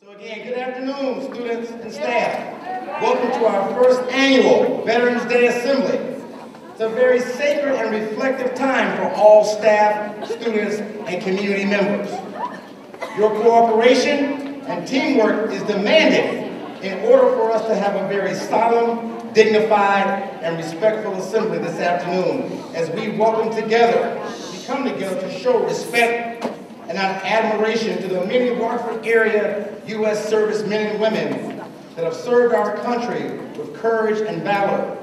So again, good afternoon, students and staff. Welcome to our first annual Veterans Day Assembly. It's a very sacred and reflective time for all staff, students, and community members. Your cooperation and teamwork is demanded in order for us to have a very solemn, dignified, and respectful assembly this afternoon as we welcome together, we come together to show respect and our admiration to the many Rockford area U.S. servicemen and women that have served our country with courage and valor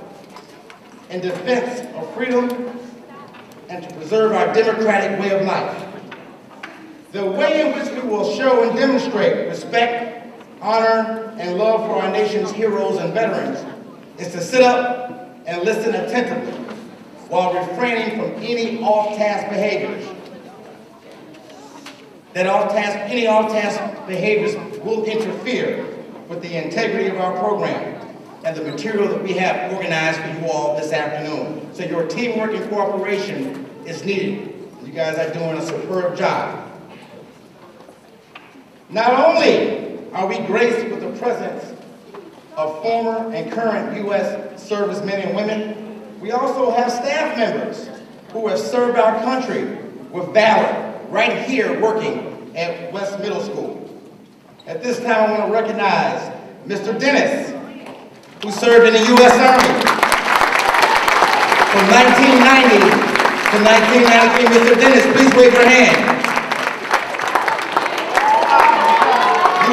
in defense of freedom and to preserve our democratic way of life. The way in which we will show and demonstrate respect, honor, and love for our nation's heroes and veterans is to sit up and listen attentively while refraining from any off-task behaviors. Any off-task behaviors will interfere with the integrity of our program and the material that we have organized for you all this afternoon. So your teamwork and cooperation is needed. You guys are doing a superb job. Not only are we graced with the presence of former and current U.S. servicemen and women, we also have staff members who have served our country with valor right here working at West Middle School. At this time, I want to recognize Mr. Dennis, who served in the U.S. Army from 1990 to 1993. Mr. Dennis, please wave your hand.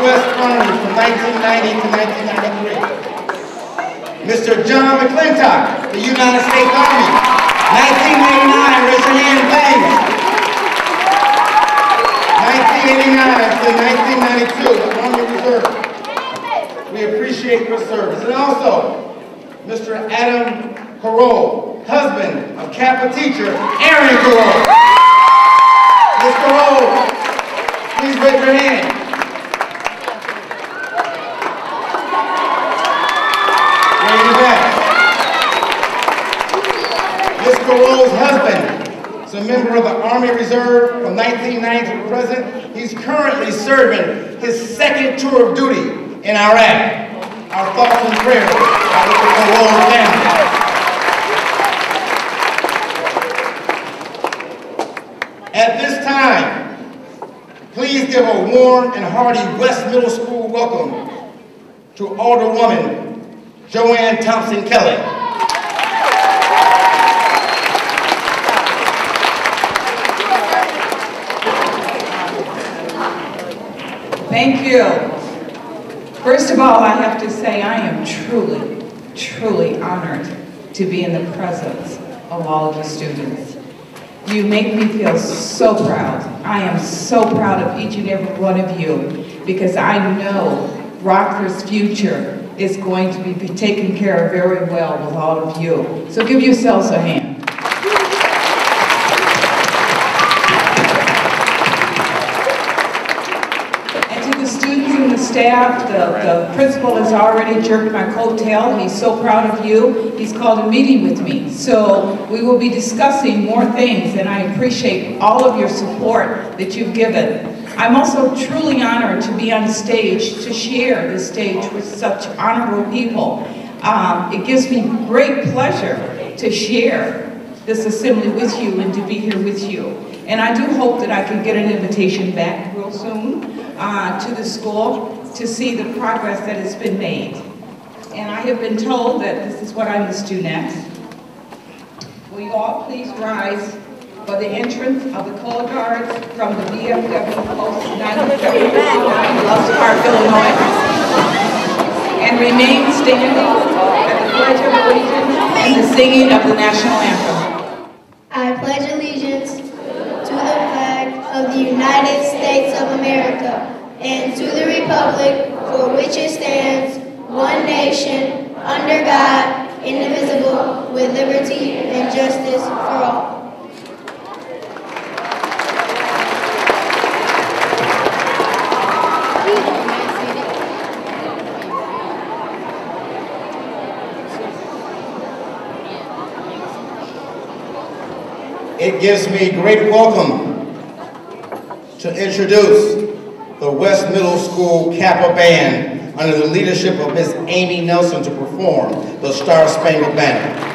U.S. Army from 1990 to 1993. Mr. John McClintock, the United States Army, 1989, raise your hand, please. 1989 to 1992, the Army Reserve. We appreciate your service. And also, Mr. Adam Carroll, husband of Kappa teacher Aaron Carroll. Ms. Carroll, please raise your hand. Raise your back. Ms. Carroll's husband is a member of the Army Reserve from 1990 to the present. He's currently serving his second tour of duty in Iraq. Our thoughts and prayers are with the Carroll family. At this time, please give a warm and hearty West Middle School welcome to Alderwoman Joanne Thompson Kelly. Thank you. First of all, I have to say I am truly, truly honored to be in the presence of all of the students. You make me feel so proud. I am so proud of each and every one of you because I know Rockford's future is going to be taken care of very well with all of you. So give yourselves a hand. Staff, the principal has already jerked my coattail. He's so proud of you. He's called a meeting with me. So we will be discussing more things, and I appreciate all of your support that you've given. I'm also truly honored to be on stage, to share this stage with such honorable people. It gives me great pleasure to share this assembly with you and to be here with you. And I do hope that I can get an invitation back real soon to the school to see the progress that has been made. And I have been told that this is what I must do next. Will you all please rise for the entrance of the color guards from the VFW Post 979, Loves Park, Illinois, and remain standing at the Pledge of Allegiance and the singing of the National Anthem. I pledge allegiance to the flag of the United States of America and to the republic for which it stands, one nation, under God, indivisible, with liberty and justice for all. It gives me great welcome to introduce the West Middle School Kappa Band under the leadership of Miss Amy Nelson to perform the Star Spangled Banner.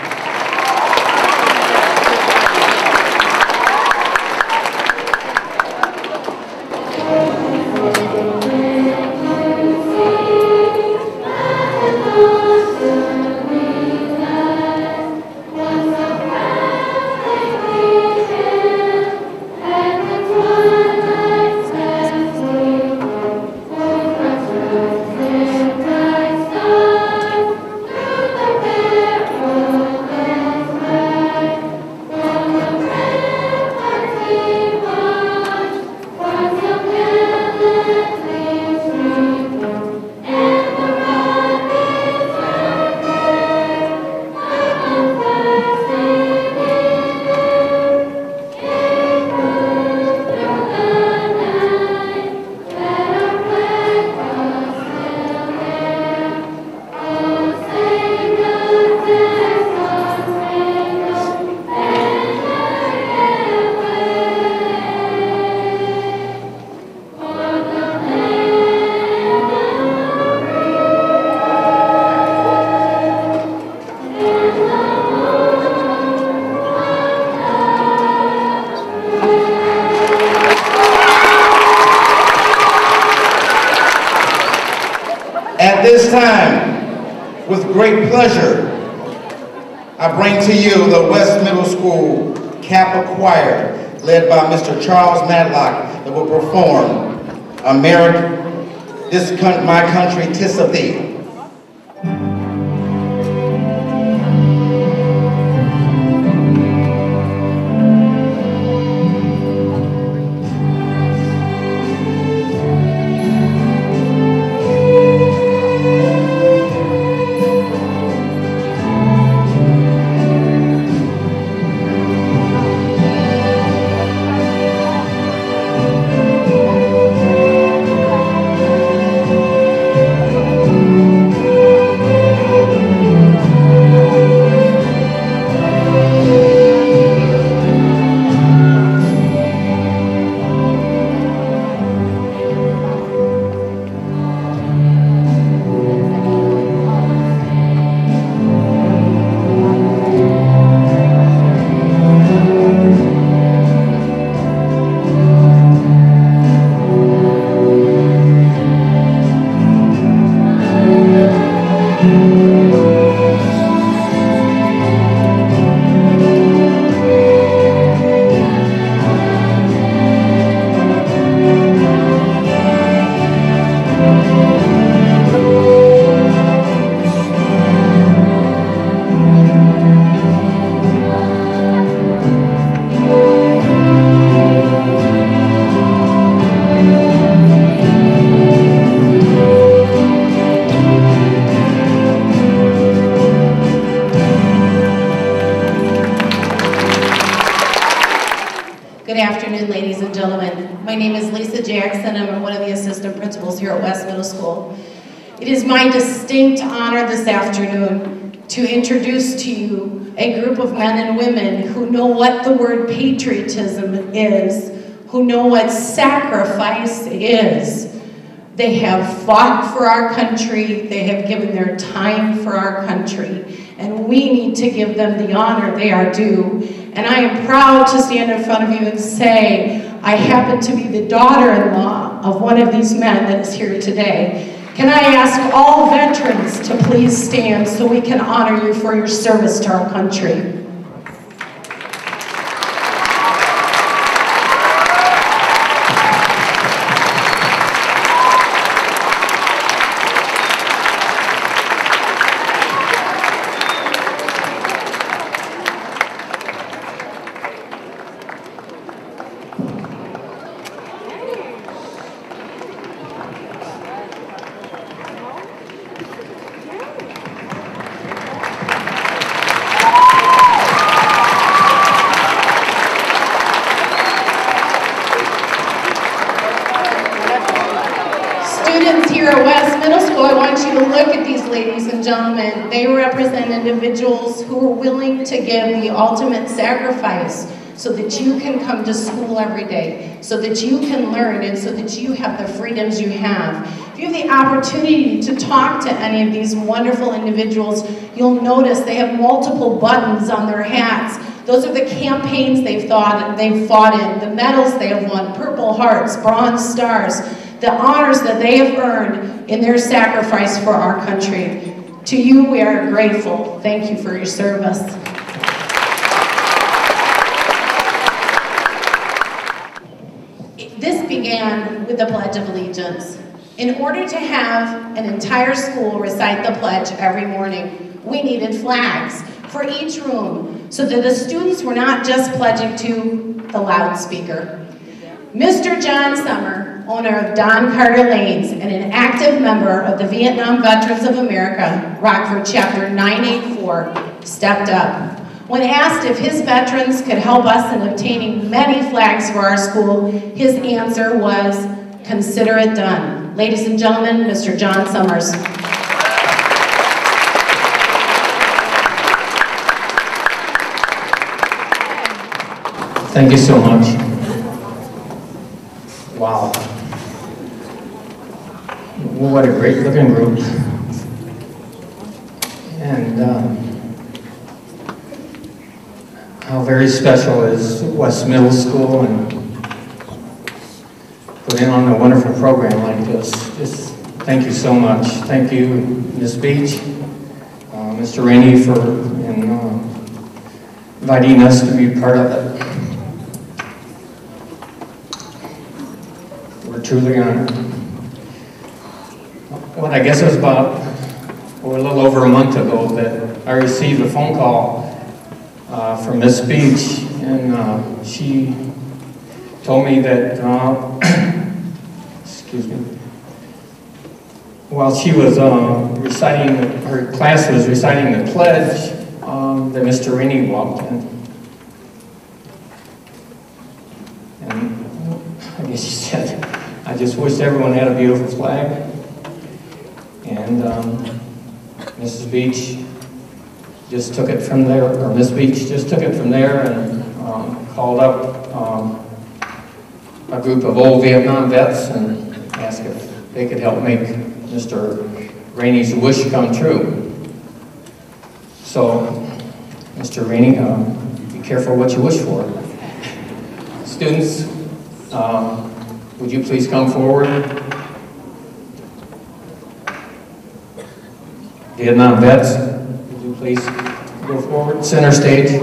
At this time, with great pleasure, I bring to you the West Middle School Kappa Choir, led by Mr. Charles Matlock, that will perform My Country, 'Tis of Thee. Good afternoon, ladies and gentlemen. My name is Lisa Jackson, and I'm one of the assistant principals here at West Middle School. It is my distinct honor this afternoon to introduce to you a group of men and women who know what the word patriotism is, who know what sacrifice is. They have fought for our country, they have given their time for our country, and we need to give them the honor they are due. And I am proud to stand in front of you and say, I happen to be the daughter-in-law of one of these men that is here today. Can I ask all veterans to please stand so we can honor you for your service to our country? Here at West Middle School, I want you to look at these ladies and gentlemen. They represent individuals who are willing to give the ultimate sacrifice so that you can come to school every day, so that you can learn, and so that you have the freedoms you have. If you have the opportunity to talk to any of these wonderful individuals, you'll notice they have multiple buttons on their hats. Those are the campaigns they've fought in, the medals they have won, Purple Hearts, Bronze Stars, the honors that they have earned in their sacrifice for our country. To you, we are grateful. Thank you for your service. This began with the Pledge of Allegiance. In order to have an entire school recite the pledge every morning, we needed flags for each room so that the students were not just pledging to the loudspeaker. Mr. John Summer, owner of Don Carter Lanes and an active member of the Vietnam Veterans of America, Rockford Chapter 984, stepped up. When asked if his veterans could help us in obtaining many flags for our school, his answer was, "Consider it done." Ladies and gentlemen, Mr. John Summers. Thank you so much. Wow. What a great looking group. And how very special is West Middle School and putting on a wonderful program like this. Just thank you so much. Thank you, Ms. Beach, Mr. Rainey for inviting us to be part of it. We're truly honored. Well, I guess it was about a little over a month ago that I received a phone call from Miss Beach, and she told me that, excuse me, while she was reciting, her class was reciting the pledge, that Mr. Rainey walked in. And I guess she said, "I just wish everyone had a beautiful flag." And Mrs. Beach just took it from there, or Miss Beach just took it from there and called up a group of old Vietnam vets and asked if they could help make Mr. Rainey's wish come true. So, Mr. Rainey, be careful what you wish for. Students, would you please come forward? Vietnam vets, would you please go forward? Center stage.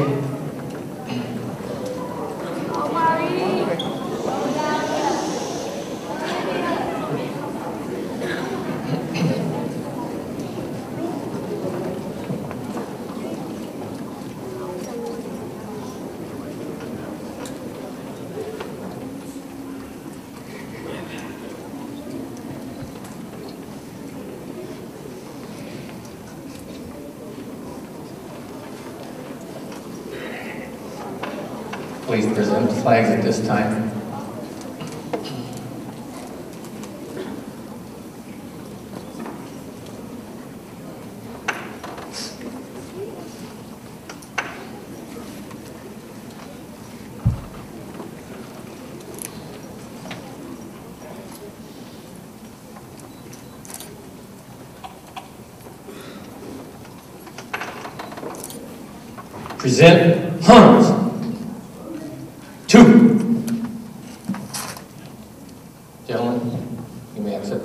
Please present the flags at this time. Present Hans. 2. Gentlemen, you may exit.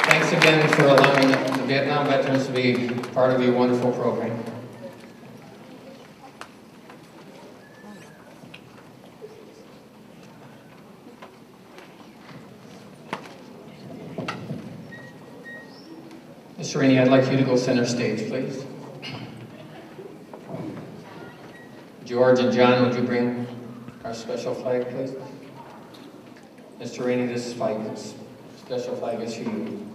Thanks again for allowing the Vietnam veterans to be part of your wonderful program. Mr. Rainey, I'd like you to go center stage, please. George and John, would you bring our special flag, please? Mr. Rainey, this special flag is for you.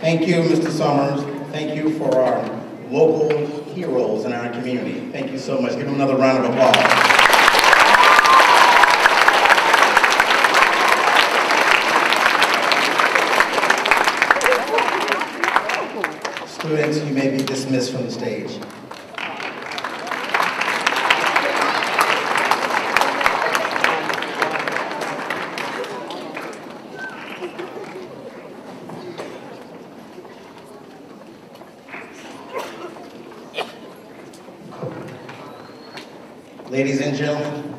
Thank you, Mr. Summers. Thank you for our local heroes in our community. Thank you so much. Give them another round of applause. Students, you may be dismissed from the stage. Ladies and gentlemen,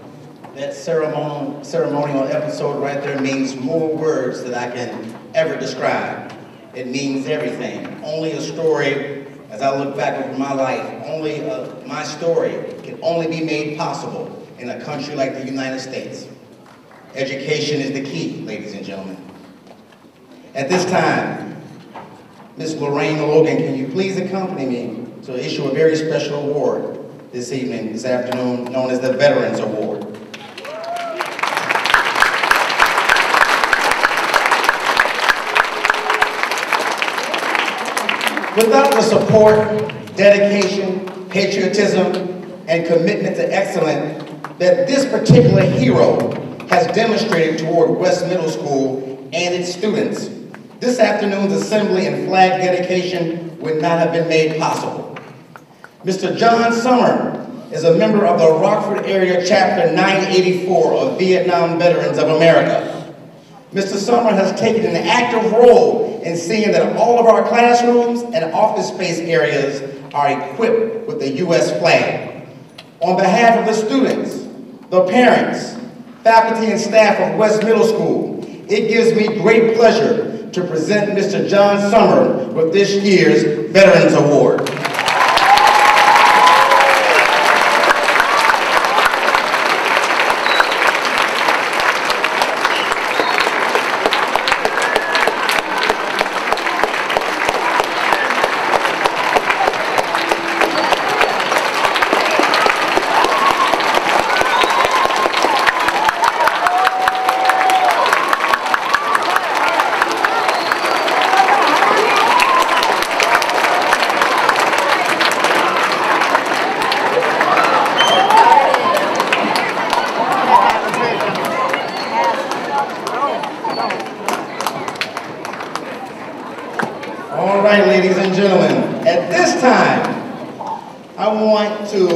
that ceremonial episode right there means more words than I can ever describe. It means everything. Only a story, as I look back over my life, my story can only be made possible in a country like the United States. Education is the key, ladies and gentlemen. At this time, Ms. Lorraine Logan, can you please accompany me to issue a very special award this evening, this afternoon, known as the Veterans Award. Without the support, dedication, patriotism, and commitment to excellence that this particular hero has demonstrated toward West Middle School and its students, this afternoon's assembly and flag dedication would not have been made possible. Mr. John Summer is a member of the Rockford Area Chapter 984 of Vietnam Veterans of America. Mr. Summer has taken an active role in seeing that all of our classrooms and office space areas are equipped with the U.S. flag. On behalf of the students, the parents, faculty, and staff of West Middle School, it gives me great pleasure to present Mr. John Summer with this year's Veterans Award. All right, ladies and gentlemen, at this time, I want to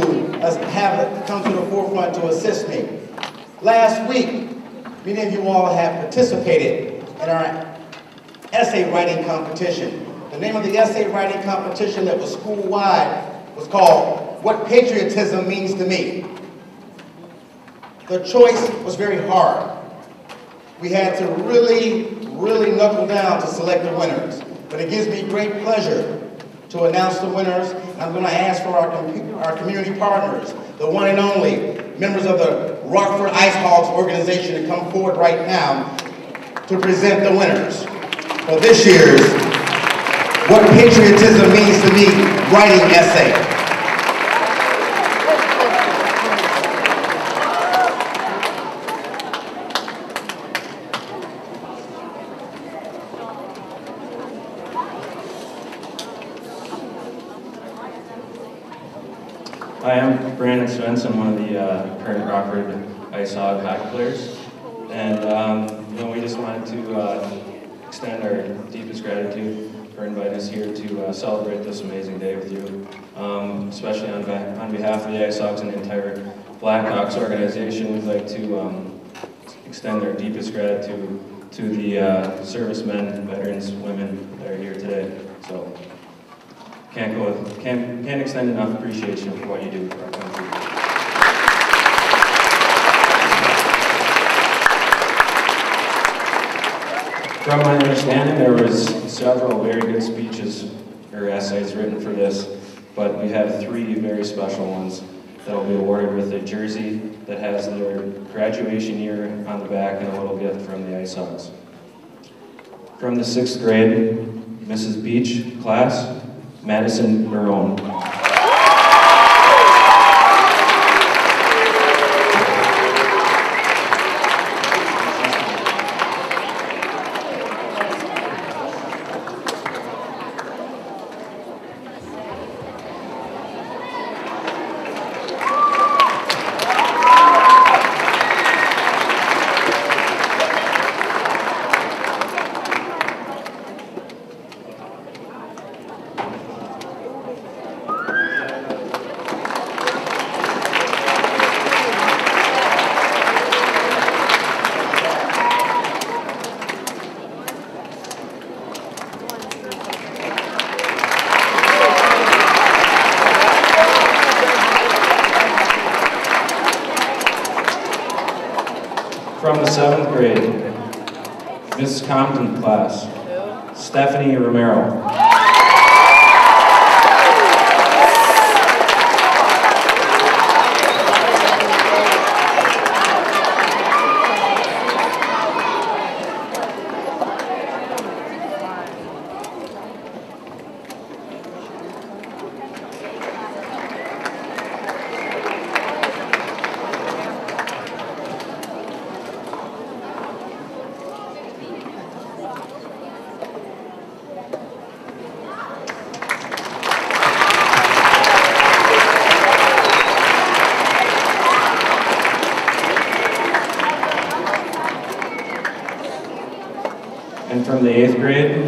have it come to the forefront to assist me. Last week, many of you all have participated in our essay writing competition. The name of the essay writing competition that was school-wide was called What Patriotism Means to Me. The choice was very hard. We had to really knuckle down to select the winners. But it gives me great pleasure to announce the winners. I'm going to ask for our community partners, the one and only members of the Rockford Ice Hogs organization to come forward right now to present the winners for this year's What Patriotism Means to Me writing essay. Hi, I'm Brandon Svensson, one of the current Rockford Ice Hog hockey players. And we just wanted to extend our deepest gratitude for inviting us here to celebrate this amazing day with you. Especially on behalf of the Ice Hogs and the entire Blackhawks organization, we'd like to extend our deepest gratitude to the servicemen, veterans, women that are here today. So. Can't extend enough appreciation for what you do for our country. From my understanding, there was several very good speeches or essays written for this, but we have 3 very special ones that will be awarded with a jersey that has their graduation year on the back and a little gift from the Ice Hogs. From the 6th grade, Mrs. Beach class, Madison Barone. 7th grade, Mrs. Compton class, Stephanie Romero. And from the 8th grade,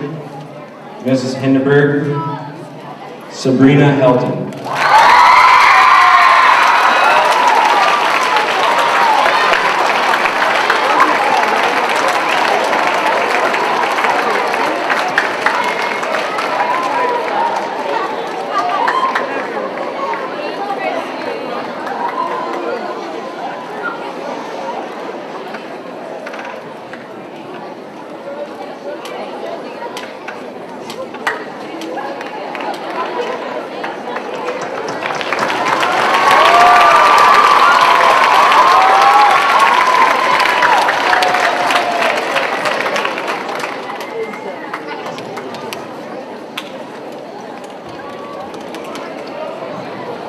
Mrs. Hindenburg, Sabrina Helton.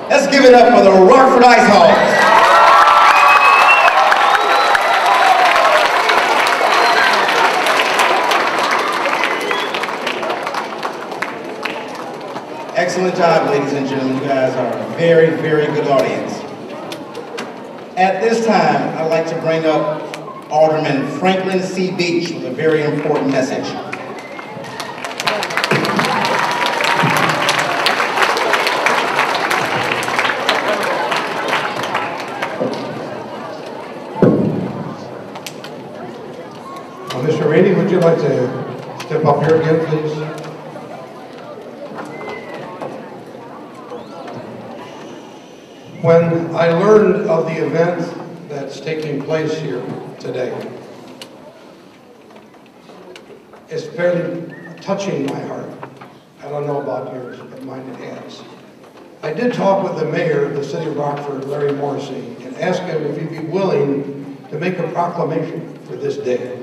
Let's give it up for the Rockford Ice Hogs. Excellent job, ladies and gentlemen. You guys are a very, very good audience. At this time, I'd like to bring up Alderman Franklin C. Beach with a very important message. Mr. Rainey, would you like to step up here again, please? When I learned of the event that's taking place here today, it's fairly touching my heart. I don't know about yours, but mine it has. I did talk with the mayor of the city of Rockford, Larry Morrissey, and asked him if he'd be willing to make a proclamation for this day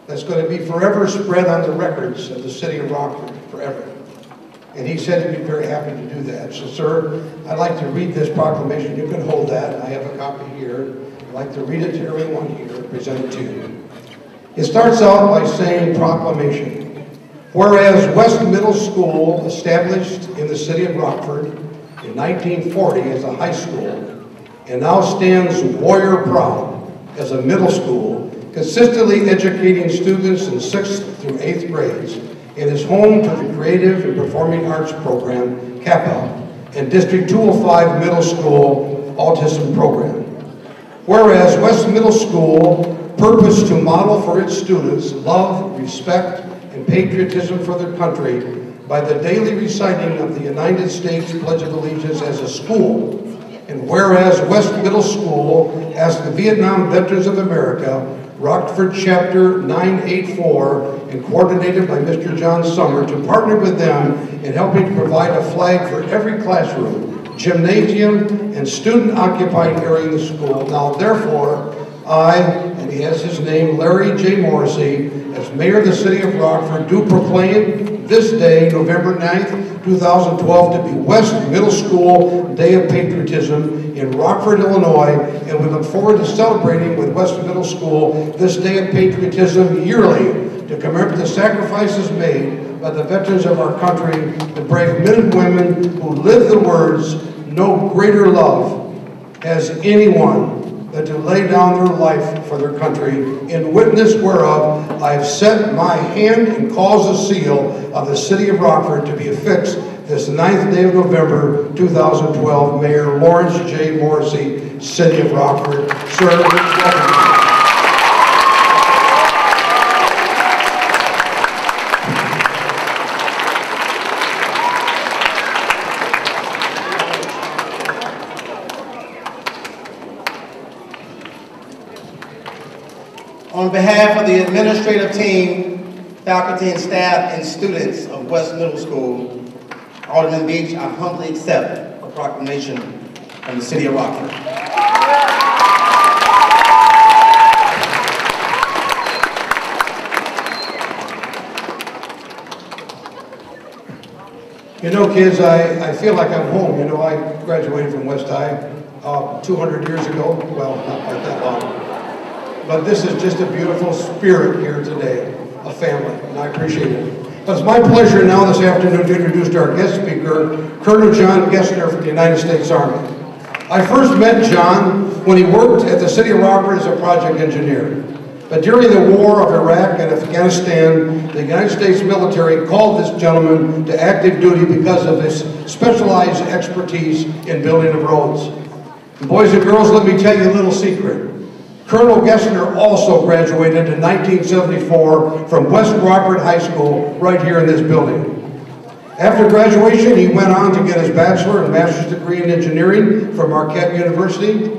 that's going to be forever spread on the records of the city of Rockford, forever. And he said he'd be very happy to do that. So, sir, I'd like to read this proclamation. You can hold that. I have a copy here. I'd like to read it to everyone here and present it to you. It starts out by saying, proclamation. Whereas West Middle School, established in the city of Rockford in 1940 as a high school, and now stands warrior proud as a middle school, consistently educating students in 6th through 8th grades, and is home to the Creative and Performing Arts Program, CAPA, and District 205 Middle School Autism Program. Whereas West Middle School purposed to model for its students love, respect, and patriotism for their country by the daily reciting of the United States Pledge of Allegiance as a school. And whereas West Middle School asked the Vietnam Veterans of America, Rockford Chapter 984, and coordinated by Mr. John Summer, to partner with them in helping to provide a flag for every classroom, gymnasium, and student-occupied area in the school. Now, therefore, I, and he has his name, Larry J. Morrissey, as Mayor of the City of Rockford, do proclaim this day, November 9th, 2012, to be West Middle School Day of Patriotism in Rockford, Illinois, and we look forward to celebrating with West Middle School this Day of Patriotism yearly to commemorate the sacrifices made by the veterans of our country, the brave men and women who live the words, "No greater love has anyone than to lay down their life for their country, in witness whereof I have set my hand and caused the seal of the city of Rockford to be affixed this 9th day of November, 2012. Mayor Lawrence J. Morrissey, City of Rockford. Sir, welcome. On behalf of the administrative team, faculty and staff, and students of West Middle School, Alderman Beach, I humbly accept a proclamation from the City of Rockford. You know, kids, I feel like I'm home. You know, I graduated from West High 200 years ago. Well, not quite that long. But this is just a beautiful spirit here today, a family, and I appreciate it. But it's my pleasure now this afternoon to introduce our guest speaker, Colonel John Gessner from the United States Army. I first met John when he worked at the City of Rockford as a project engineer. But during the war of Iraq and Afghanistan, the United States military called this gentleman to active duty because of his specialized expertise in building of roads. And boys and girls, let me tell you a little secret. Colonel Gessner also graduated in 1974 from West Rockford High School right here in this building. After graduation, he went on to get his bachelor and master's degree in engineering from Marquette University.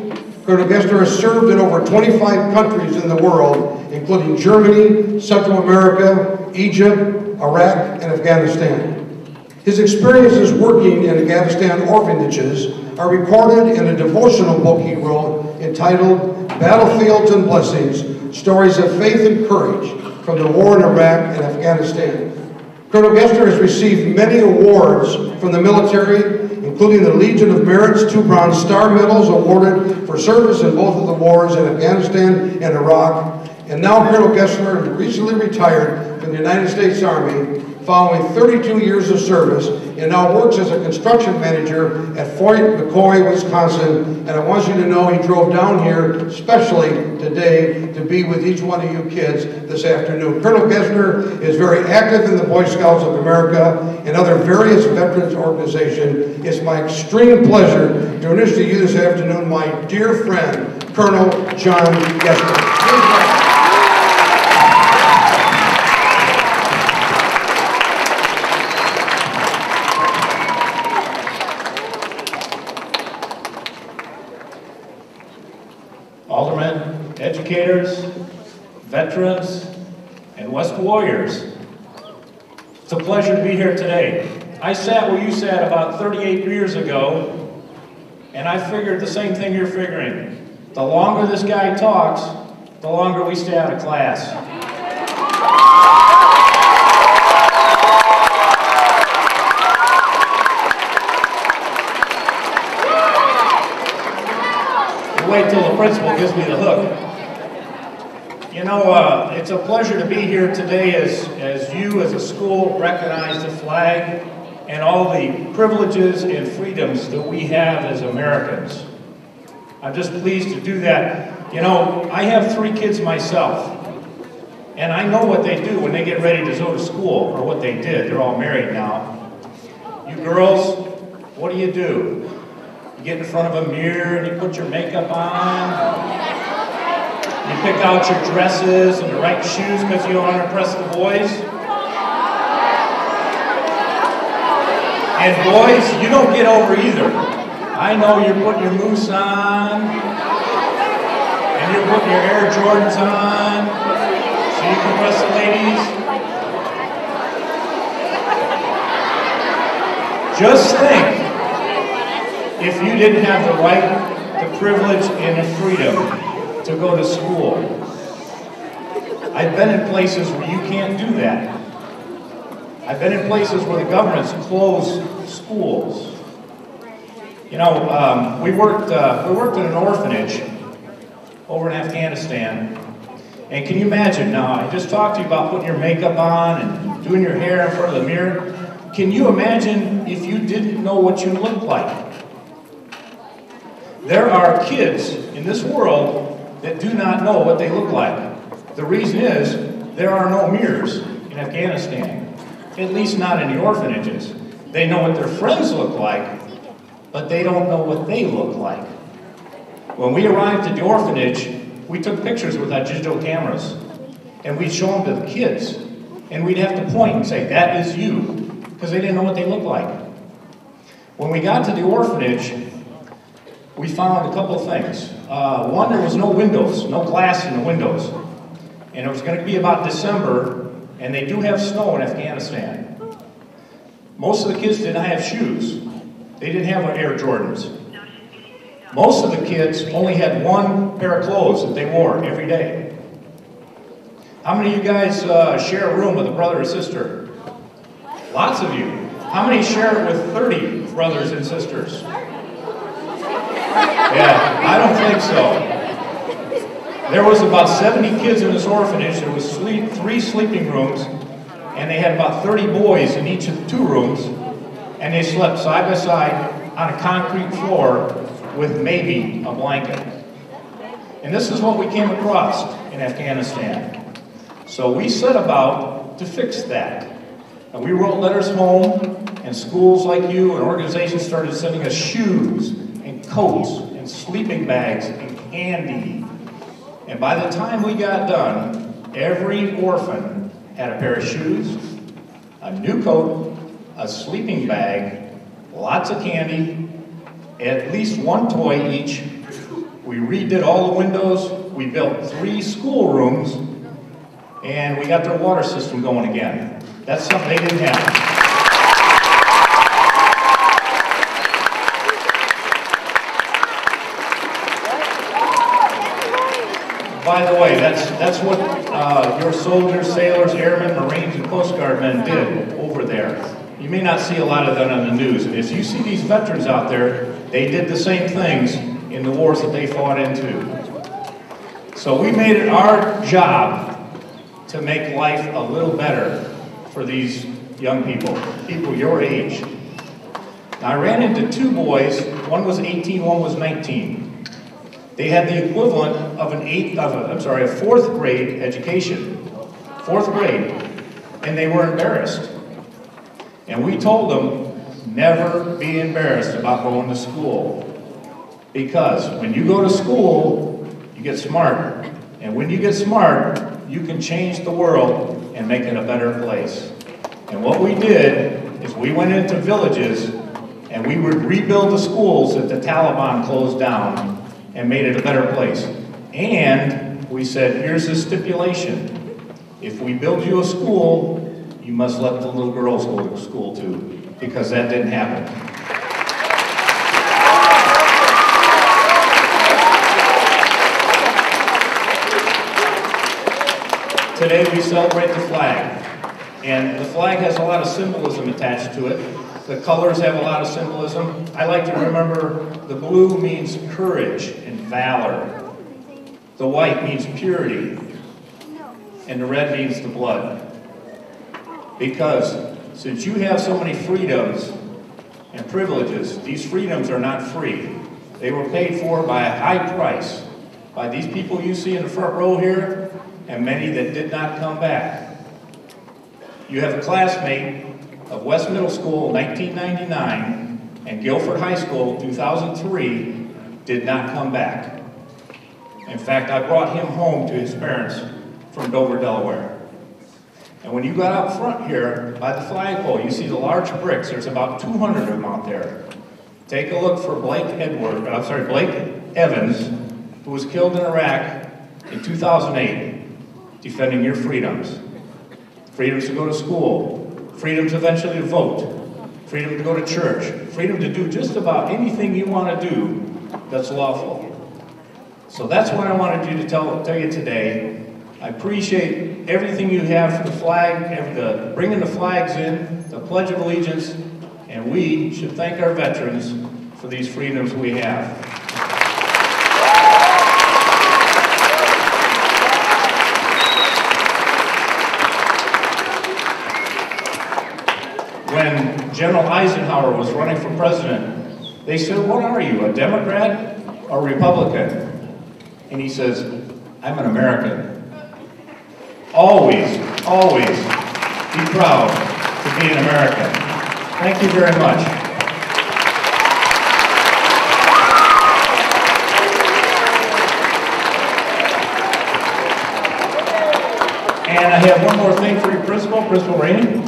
Colonel Gessner has served in over 25 countries in the world, including Germany, Central America, Egypt, Iraq, and Afghanistan. His experiences working in Afghanistan orphanages are recorded in a devotional book he wrote entitled Battlefields and Blessings, Stories of Faith and Courage from the War in Iraq and Afghanistan. Colonel Gessner has received many awards from the military, including the Legion of Merit's 2 Bronze Star Medals awarded for service in both of the wars in Afghanistan and Iraq. And now Colonel Gessner recently retired from the United States Army following 32 years of service, and now works as a construction manager at Fort McCoy, Wisconsin. And I want you to know he drove down here especially today to be with each one of you kids this afternoon. Colonel Gessner is very active in the Boy Scouts of America and other various veterans organizations. It's my extreme pleasure to introduce to you this afternoon my dear friend, Colonel John Gessner. Aldermen, educators, veterans, and West Warriors. It's a pleasure to be here today. I sat where you sat about 38 years ago, and I figured the same thing you're figuring. The longer this guy talks, the longer we stay out of class. Wait till the principal gives me the hook. You know, it's a pleasure to be here today as you as a school recognize the flag and all the privileges and freedoms that we have as Americans. I'm just pleased to do that. You know, I have 3 kids myself, and I know what they do when they get ready to go to school, or what they did. They're all married now. You girls, what do? You get in front of a mirror and you put your makeup on. You pick out your dresses and the right shoes because you don't want to impress the boys. And boys, you don't get over either. I know you're putting your moose on, and you're putting your Air Jordans on, so you can impress the ladies. Just think, if you didn't have the right, the privilege, and the freedom to go to school. I've been in places where you can't do that. I've been in places where the government's closed schools. You know, we worked in an orphanage over in Afghanistan. And can you imagine now, I just talked to you about putting your makeup on and doing your hair in front of the mirror. Can you imagine if you didn't know what you looked like? There are kids in this world that do not know what they look like. The reason is there are no mirrors in Afghanistan, at least not in the orphanages. They know what their friends look like, but they don't know what they look like. When we arrived at the orphanage, we took pictures with our digital cameras, and we'd show them to the kids, and we'd have to point and say, that is you, because they didn't know what they looked like. When we got to the orphanage, we found a couple of things. One, there was no windows, no glass in the windows. and it was going to be about December, and they do have snow in Afghanistan. Most of the kids did not have shoes. They didn't have Air Jordans. Most of the kids only had one pair of clothes that they wore every day. How many of you guys share a room with a brother or sister? Lots of you. How many share it with 30 brothers and sisters? Yeah, I don't think so. There was about 70 kids in this orphanage. There was 3 sleeping rooms, and they had about 30 boys in each of the 2 rooms, and they slept side by side on a concrete floor with maybe a blanket. And this is what we came across in Afghanistan. So we set about to fix that. And we wrote letters home, and schools like you and organizations started sending us shoes and coats and sleeping bags and candy. And by the time we got done, every orphan had a pair of shoes, a new coat, a sleeping bag, lots of candy, at least one toy each. We redid all the windows, we built 3 schoolrooms, and we got their water system going again. That's something they didn't have. By the way, that's what your soldiers, sailors, airmen, Marines, and Coast Guard men did over there. You may not see a lot of that on the news. And as you see these veterans out there, they did the same things in the wars that they fought into. So we made it our job to make life a little better for these young people your age. Now, I ran into 2 boys. One was 18, one was 19. They had the equivalent of a 4th grade education. 4th grade. And they were embarrassed. And we told them, never be embarrassed about going to school. Because when you go to school, you get smart. And when you get smart, you can change the world and make it a better place. And what we did is we went into villages and we would rebuild the schools that the Taliban closed down and made it a better place. And we said, here's the stipulation. If we build you a school, you must let the little girls go to school too, because that didn't happen. Today we celebrate the flag, and the flag has a lot of symbolism attached to it. The colors have a lot of symbolism. I like to remember the blue means courage and valor. The white means purity, and the red means the blood. Because since you have so many freedoms and privileges, these freedoms are not free. They were paid for by a high price by these people you see in the front row here, and many that did not come back. You have a classmate of West Middle School 1999 and Guilford High School 2003 did not come back. In fact, I brought him home to his parents from Dover, Delaware. And when you got out front here by the flagpole, you see the large bricks. There's about 200 of them out there. Take a look for Blake Evans, who was killed in Iraq in 2008, defending your freedoms. Freedoms to go to school, freedoms eventually to vote, freedom to go to church, freedom to do just about anything you want to do that's lawful. So that's what I wanted you to tell you today. I appreciate everything you have for the flag, bringing the flags in, the Pledge of Allegiance, and we should thank our veterans for these freedoms we have. When General Eisenhower was running for president, they said, what are you, a Democrat or Republican? And he says, I'm an American. Always, always be proud to be an American. Thank you very much. And I have one more thing for you, Principal Rainey.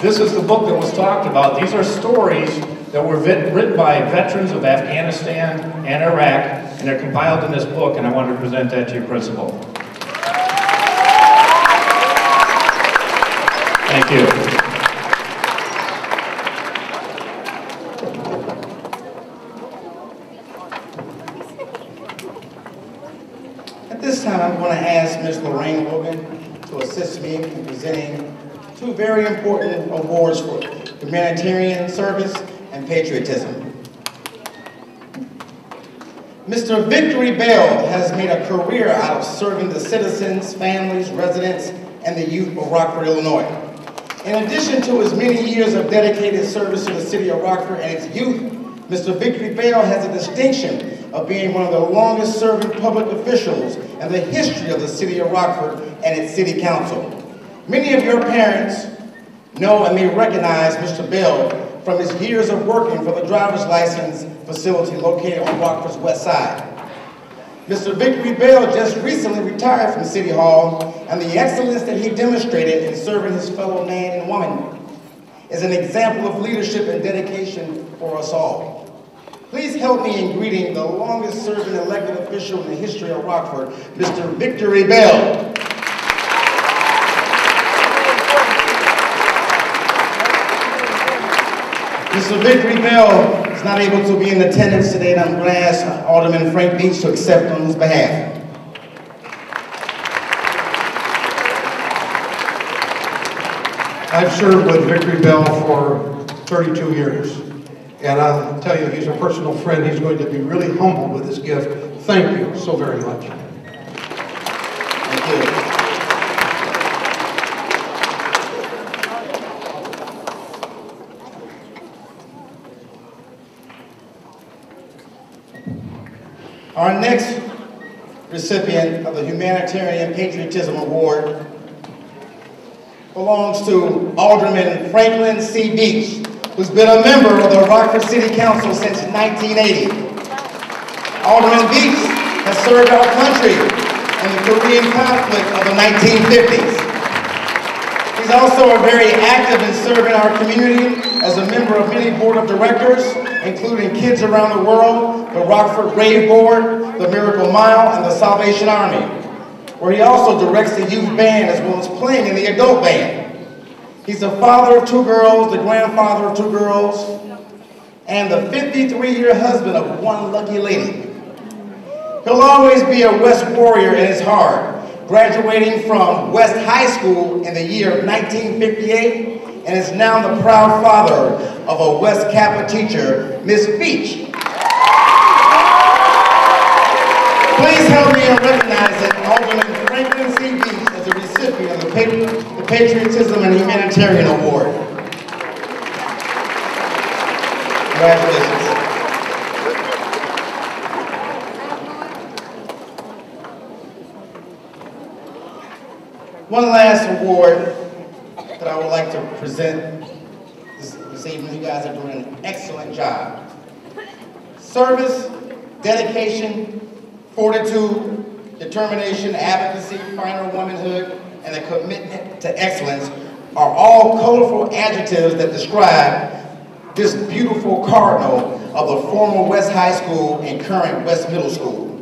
This is the book that was talked about. These are stories that were written by veterans of Afghanistan and Iraq, and they're compiled in this book, and I wanted to present that to your principal. Thank you. At this time, I'm going to ask Ms. Lorraine Logan to assist me in presenting two very important awards for humanitarian service and patriotism. Mr. Victory Bell has made a career out of serving the citizens, families, residents, and the youth of Rockford, Illinois. In addition to his many years of dedicated service to the city of Rockford and its youth, Mr. Victory Bell has the distinction of being one of the longest serving public officials in the history of the city of Rockford and its city council. Many of your parents know and may recognize Mr. Bell from his years of working for the driver's license facility located on Rockford's west side. Mr. Victory Bell just recently retired from City Hall, and the excellence that he demonstrated in serving his fellow man and woman is an example of leadership and dedication for us all. Please help me in greeting the longest serving elected official in the history of Rockford, Mr. Victory Bell. Mr. Victory Bell is not able to be in attendance today, and I'm going to ask Alderman Frank Beach to accept on his behalf. I've served with Victory Bell for 32 years, and I'll tell you, he's a personal friend. He's going to be really humbled with this gift. Thank you so very much. Thank you. Our next recipient of the Humanitarian Patriotism Award belongs to Alderman Franklin C. Beach, who's been a member of the Rockford City Council since 1980. Alderman Beach has served our country in the Korean conflict of the 1950s. He's also very active in serving our community as a member of many board of directors, including Kids Around the World, the Rockford Brave Board, the Miracle Mile, and the Salvation Army, where he also directs the youth band as well as playing in the adult band. He's the father of 2 girls, the grandfather of 2 girls, and the 53-year husband of 1 lucky lady. He'll always be a West warrior in his heart, graduating from West High School in the year of 1958, and is now the proud father of a West Kappa teacher, Miss Beach. Please help me in recognizing Alderman Franklin C. Beach as the recipient of the Patriotism and Humanitarian Award. Congratulations. One last award that I would like to present this evening. You guys are doing an excellent job. Service, dedication, fortitude, determination, advocacy, finer womanhood, and a commitment to excellence are all colorful adjectives that describe this beautiful cardinal of the former West High School and current West Middle School.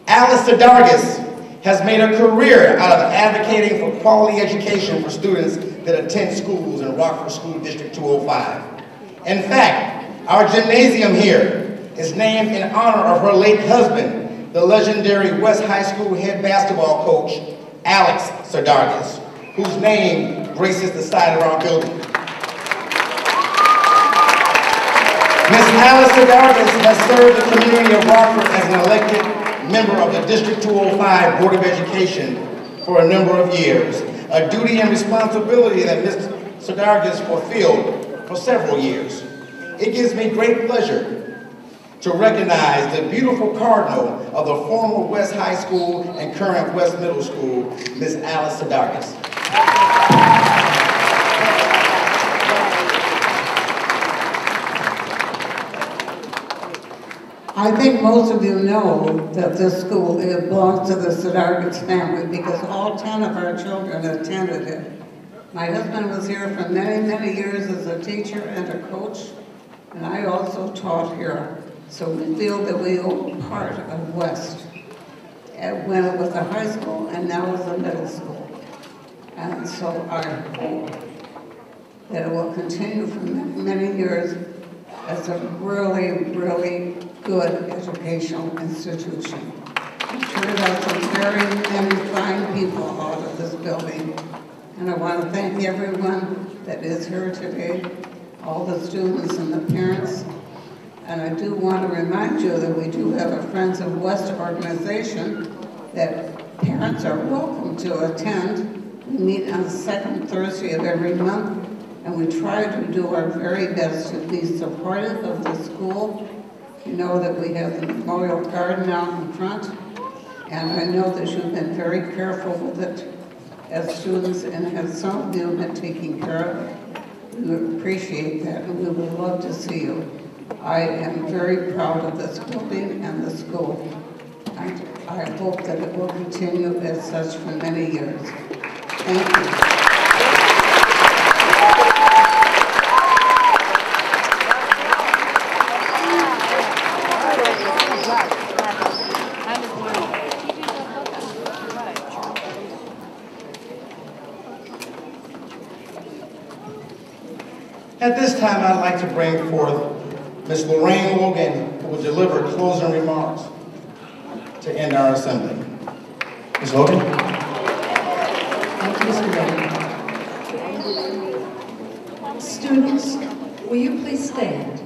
Alice Sadargis has made a career out of advocating for quality education for students that attend schools in Rockford School District 205. In fact, our gymnasium here is named in honor of her late husband, the legendary West High School head basketball coach, Alex Sadargis, whose name graces the side of our building. Ms. Alice Sadargis has served the community of Rockford as an elected member of the District 205 Board of Education for a number of years, a duty and responsibility that Ms. Sadargis fulfilled for several years. It gives me great pleasure to recognize the beautiful cardinal of the former West High School and current West Middle School, Ms. Alice Sadargis. I think most of you know that this school belongs to the Sadargis family because all 10 of our children attended it. My husband was here for many, many years as a teacher and a coach, and I also taught here. So we feel that we own part of West when it was a high school and now it's a middle school. And so I hope that it will continue for many years as a really, really good educational institution. I'm sure there's some very many fine people out of this building. And I want to thank everyone that is here today, all the students and the parents. And I do want to remind you that we do have a Friends of West organization that parents are welcome to attend. We meet on the second Thursday of every month, and we try to do our very best to be supportive of the school. You know that we have the Memorial Garden out in front, and I know that you've been very careful with it as students, and as some of you have been taking care of it. We appreciate that, and we would love to see you. I am very proud of this building and the school. And I hope that it will continue as such for many years. Thank you. At this time, I'd like to bring forth Ms. Lorraine Logan, who will deliver closing remarks to end our assembly. Ms. Logan? Thank you, Mr. Reagan. Students, will you please stand?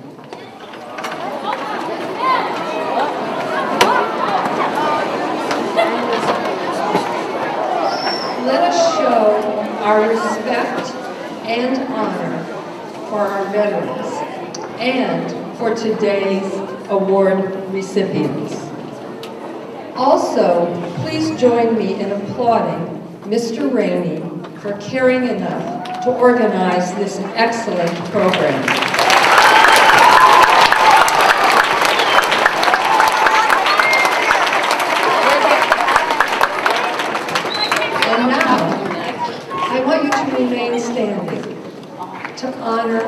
Let us show our respect and honor for our veterans and for today's award recipients. Also, please join me in applauding Mr. Rainey for caring enough to organize this excellent program. And now, I want you to remain standing to honor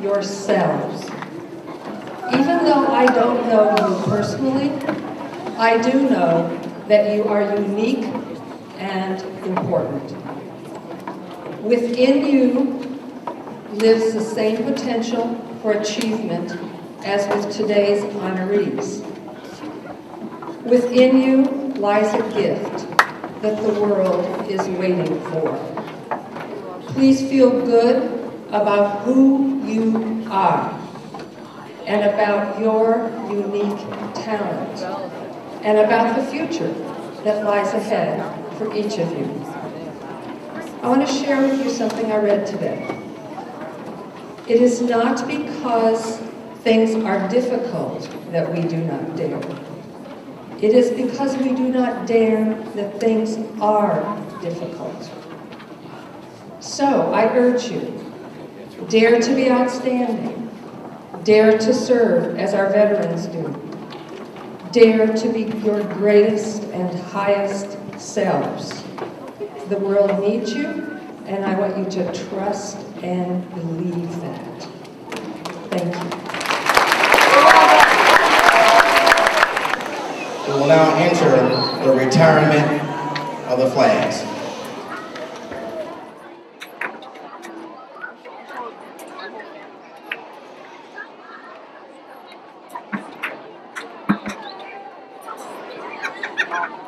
yourselves. Even though I don't know you personally, I do know that you are unique and important. Within you lives the same potential for achievement as with today's honorees. Within you lies a gift that the world is waiting for. Please feel good about who you are and about your unique talent and about the future that lies ahead for each of you. I want to share with you something I read today. It is not because things are difficult that we do not dare. It is because we do not dare that things are difficult. So I urge you, dare to be outstanding. Dare to serve as our veterans do. Dare to be your greatest and highest selves. The world needs you, and I want you to trust and believe that. Thank you. We will now enter the retirement of the flags. Thank you.